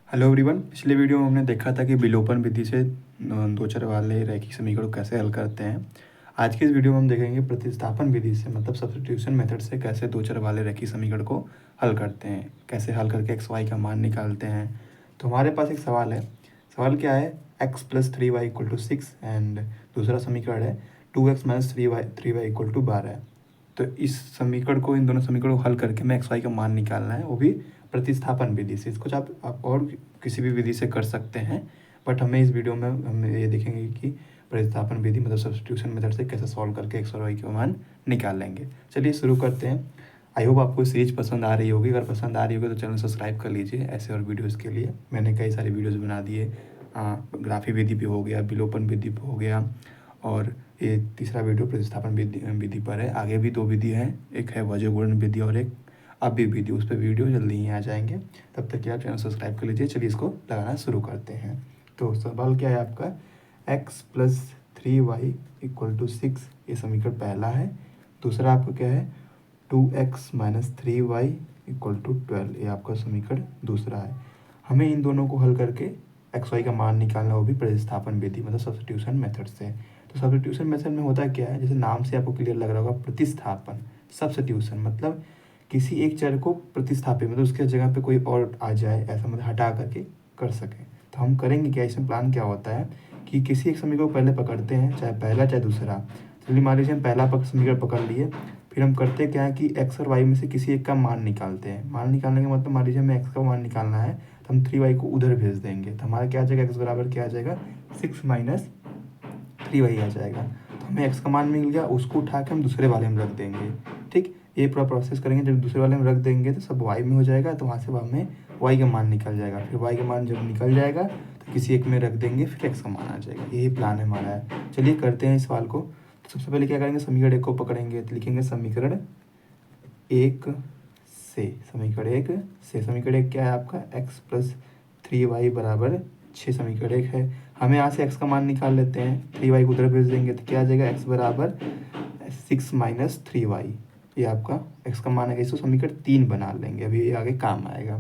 Hello everyone. पिछले video में हमने देखा था कि विलोपन विधि से दो चर वाले रैखिक समीकरण को कैसे हल करते हैं। आज के इस वीडियो में हम देखेंगे प्रतिस्थापन विधि से मतलब सब्स्टिट्यूशन मेथड से कैसे दो चर वाले रैखिक समीकरण को हल करते हैं, कैसे हल करके एक्स वाई का मान निकालते हैं। तो हमारे पास एक सवाल है। सवाल क्या है? X plus 3y equal to 6 and दूसरा समीकरण है 2x minus 3y equal to 12। तो इस समीकरण को, इन दोनों समीकरणों को हल करके हमें एक्स वाई का मान निकालना है, वो भी प्रतिस्थापन विधि से। इसको आप और किसी भी विधि से कर सकते हैं, बट हमें इस वीडियो में हम ये देखेंगे कि प्रतिस्थापन विधि मतलब सब्स्टिट्यूशन मेथड से कैसे सॉल्व करके एक्स और वाई का मान निकाल लेंगे। चलिए शुरू करते हैं। आई होप आपको सीरीज पसंद आ रही होगी। अगर पसंद आ रही होगी तो चैनल सब्सक्राइब कर लीजिए। ऐसे और वीडियोज़ के लिए मैंने कई सारे वीडियोज़ बना दिए। ग्राफी विधि भी हो गया, विलोपन विधि भी हो गया, और ये तीसरा वीडियो प्रतिस्थापन विधि पर है। आगे भी दो विधि है, एक है वजह गुणन विधि और एक अव्यय विधि। उस पर वीडियो जल्दी ही आ जाएंगे। तब तक के आप चैनल सब्सक्राइब कर लीजिए। चलिए इसको लगाना शुरू करते हैं। तो सवाल क्या है आपका? x plus 3y equal to 6, ये समीकरण पहला है। दूसरा आपका क्या है? 2x minus 3y equal to 12, ये आपका समीकरण दूसरा है। हमें इन दोनों को हल करके एक्स वाई का मान निकालना, वो भी प्रतिस्थापन विधि मतलब सब्स्टिट्यूशन मेथड से। तो सब्स्टिट्यूशन मेथड में होता क्या है, जैसे नाम से आपको क्लियर लग रहा होगा, प्रतिस्थापन। सब्स्टिट्यूशन मतलब किसी एक चर को प्रतिस्थापित, मतलब उसके जगह पे कोई और आ जाए, ऐसा मतलब हटा करके कर सकें। तो हम करेंगे क्या, इसमें प्लान क्या होता है कि किसी एक समीकरण को पहले पकड़ते हैं, चाहे पहला चाहे दूसरा। चलिए मान लीजिए हम पहला समीकरण पकड़ लिए, फिर हम करते क्या है कि एक्स और वाई में से किसी एक का मान निकालते हैं। मान निकालने का मतलब, मान लीजिए हमें एक्स का मान निकालना है, तो हम 3y को उधर भेज देंगे। तो हमारा क्या आ जाएगा, एक्स बराबर क्या आ जाएगा, 6 माइनस 3y आ जाएगा। तो हमें एक्स का मान मिल गया, उसको उठा के हम दूसरे वाले में रख देंगे। ठीक, ये पूरा प्रोसेस करेंगे। जब दूसरे वाले में रख देंगे तो सब y में हो जाएगा, तो वहाँ से हमें y का मान निकल जाएगा। फिर y का मान जब निकल जाएगा तो किसी एक में रख देंगे, फिर x का मान आ जाएगा। यही प्लान है हमारा है। चलिए करते हैं इस सवाल को। तो सबसे पहले क्या करेंगे, समीकरण एक को पकड़ेंगे, तो लिखेंगे समीकरण एक से। समीकरण एक क्या है आपका, x प्लस 3y बराबर 6 समीकरण एक है। हमें यहाँ से x का मान निकाल लेते हैं, 3y को उधर भेज देंगे तो क्या आ जाएगा, x बराबर 6 माइनस 3y। ये आपका x का मान है। इसको समीकरण 3 बना लेंगे, अभी ये आगे काम आएगा।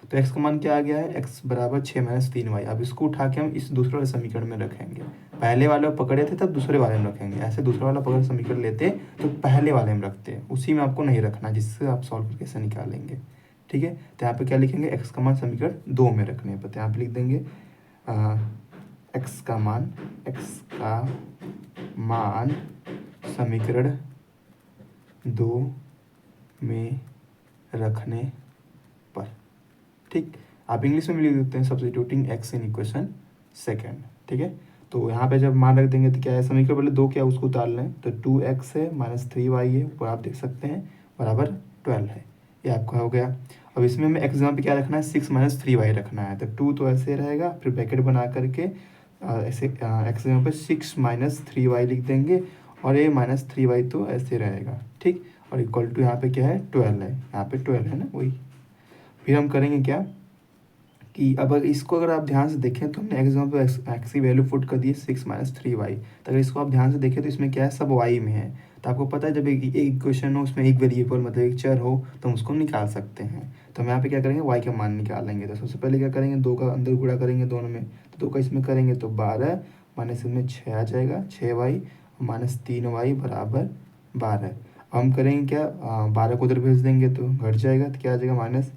तो x का मान क्या आ गया है, x बराबर 6 माइनस 3y। अब इसको उठा के हम इस दूसरे वाले समीकरण में रखेंगे। पहले वाले को पकड़े थे तब दूसरे वाले में रखेंगे, ऐसे दूसरा वाला पकड़ समीकरण लेते तो पहले वाले में रखते, उसी में आपको नहीं रखना, जिससे आप सॉल्व करके ऐसे निकालेंगे। ठीक है, तो यहाँ पे क्या लिखेंगे, एक्स का मान समीकरण 2 में रखने पर, तो यहाँ पे लिख देंगे एक्स का मान समीकरण 2 में रखने पर। ठीक, आप इंग्लिश में भी लिख देते हैं substituting x in equation second. ठीक है, तो यहाँ पे जब मान रख देंगे तो क्या है, समीकरण पहले 2 क्या उसको उतार लें, तो 2x है माइनस 3y है, ऊपर आप देख सकते हैं, बराबर 12 है। ये आपका हो गया। अब इसमें हमें एक्स जगह पे क्या रखना है, 6 माइनस 3y रखना है। तो 2 तो ऐसे रहेगा, फिर ब्रैकेट बना करके ऐसे एक्स जगह पे 6 माइनस 3y लिख देंगे, और ये माइनस 3y तो ऐसे रहेगा। ठीक, और इक्वल टू यहाँ पे क्या है, 12 है। यहाँ पे 12 है ना, वही। फिर हम करेंगे क्या कि अब इसको अगर आप ध्यान से देखें तो हमने एक्स पे एक्स की वैल्यू पुट कर दी है 6 माइनस 3y। तो अगर इसको आप ध्यान से देखें तो इसमें क्या है, सब y में है। तो आपको पता है जब एक इक्वेशन हो, उसमें एक वेरिएबल मतलब एक चर हो, तो हम उसको निकाल सकते हैं। तो हम यहाँ पे क्या करेंगे, y का मान निकालेंगे। तो सबसे पहले क्या करेंगे, 2 का अंदर गुणा करेंगे दोनों में, तो 2 का इसमें करेंगे तो 12 माइनस इसमें 6 आ जाएगा, 6y माइनस 3y बराबर 12। हम करेंगे क्या, 12 को उधर भेज देंगे तो घट जाएगा, तो क्या आ जाएगा, माइनस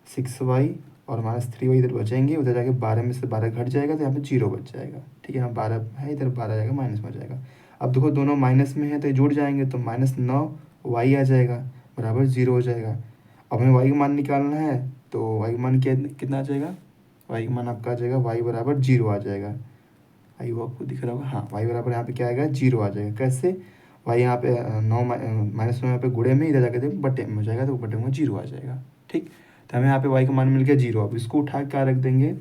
6y और माइनस 3y इधर बचेंगे, उधर जाके 12 में से 12 घट जाएगा, तो यहाँ पे 0 बच जाएगा। ठीक है, यहाँ 12 है, इधर 12 जाएगा, माइनस में हो जाएगा। अब देखो दोनों माइनस में है तो ये जुड़ जाएंगे, तो माइनस 9y आ जाएगा, बराबर 0 हो जाएगा। अब हमें y का मान निकालना है, तो y का मान कितना आ जाएगा, y का मान आपका आ जाएगा y बराबर 0 आ जाएगा। आई वो आपको दिख रहा होगा, हाँ, y बराबर यहाँ पे क्या आएगा, 0 आ जाएगा। कैसे, y यहाँ पे 9 माइनस 9 यहाँ पे गुणे में, इधर जाके देखो बटे में हो जाएगा, तो बटे में 0 आ जाएगा। ठीक, तो हमें यहाँ पे y का मान मिल गया 0। अब इसको उठा के क्या रख देंगे,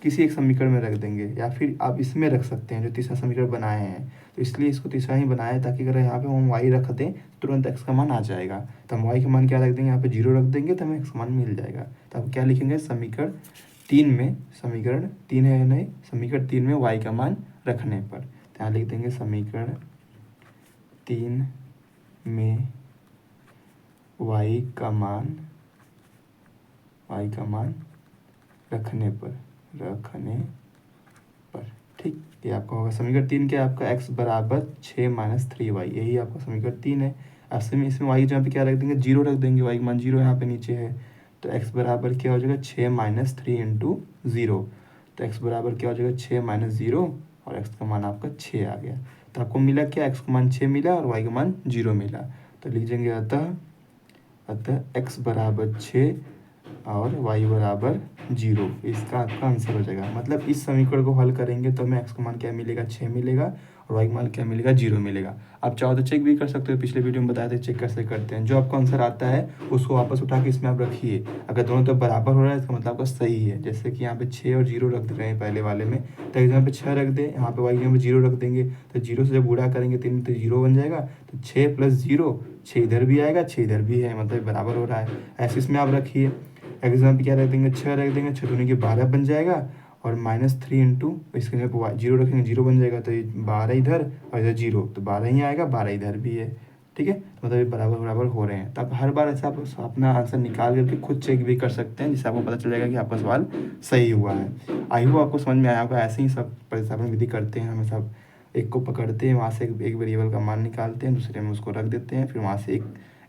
किसी एक समीकरण में रख देंगे, या फिर आप इसमें रख सकते हैं जो तीसरा समीकरण बनाए हैं। तो इसलिए इसको तीसरा ही बनाया है, ताकि अगर यहाँ पे हम y रख दें तो तुरंत x का मान आ जाएगा। तो हम y का मान क्या रख देंगे, यहाँ पे 0 रख देंगे, तो हमें x का मान मिल जाएगा। तो अब क्या लिखेंगे, समीकरण 3 है नहीं, समीकरण 3 में y का मान रखने पर, तो यहाँ लिख देंगे समीकरण 3 में y का मान रखने पर। ठीक, ये आपका होगा समीकरण 3 क्या है आपका, x बराबर 6 माइनस 3y, यही आपका समीकरण 3 है। अब इसमें y जहाँ पे क्या रख देंगे, 0 रख देंगे, y का मान 0 यहाँ पे नीचे है, तो x बराबर क्या हो जाएगा 6 माइनस 3 इंटू 0, तो x बराबर क्या हो जाएगा 6 माइनस 0 और x का मान आपका 6 आ गया। तो आपको मिला क्या, x का मान 6 मिला और y का मान 0 मिला, तो लिखेंगे अतः x बराबर 6 और y बराबर 0, इसका आपका आंसर हो जाएगा। मतलब इस समीकरण को हल करेंगे तो हमें x का मान क्या मिलेगा 6 मिलेगा और y का मान क्या मिलेगा 0 मिलेगा। आप चाहो तो चेक भी कर सकते हो, पिछले वीडियो में बताया था चेक कैसे करते हैं। जो आपको आंसर आता है उसको वापस उठा के इसमें आप रखिए, अगर दोनों तरफ बराबर हो रहा है इसका मतलब आपका सही है। जैसे कि यहाँ पे 6 और 0 रख रहे हैं पहले वाले में, तो यहाँ पे 6 रख दें, यहाँ पे y यहाँ पे 0 रख देंगे, तो 0 से जब गुणा करेंगे 3 तो 0 बन जाएगा, तो 6 प्लस 0, 6 इधर भी आएगा 6 इधर भी है, मतलब बराबर हो रहा है। ऐसे इसमें आप रखिए, एग्जाम पे क्या रख देंगे 6 रख देंगे, 6 दूनी के 12 बन जाएगा और -3 इंटू इसके अंदर 0 रखेंगे 0 बन जाएगा, तो ये 12 इधर और इधर 0, तो 12 ही आएगा, 12 इधर भी है। ठीक है, मतलब ये बराबर बराबर हो रहे हैं। तो आप हर बार ऐसा आप अपना आंसर निकाल करके खुद चेक भी कर सकते हैं, जिससे आपको पता चल जाएगा कि आपका सवाल सही हुआ है। आई होप आपको समझ में आया होगा। ऐसे ही सब प्रतिस्थापन विधि करते हैं, हमें सब एक को पकड़ते हैं, वहाँ से एक वेरिएबल का मान निकालते हैं, दूसरे में उसको रख देते हैं, फिर वहाँ से एक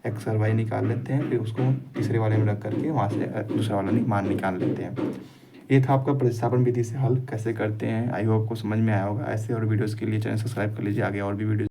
एक्स और वाई निकाल लेते हैं, फिर उसको तीसरे वाले में रख करके वहाँ से दूसरा वाला मान निकाल लेते हैं। ये था आपका प्रतिस्थापन विधि से हल कैसे करते हैं। आई होप आपको समझ में आया होगा। ऐसे और वीडियोस के लिए चैनल सब्सक्राइब कर लीजिए, आगे और भी वीडियोस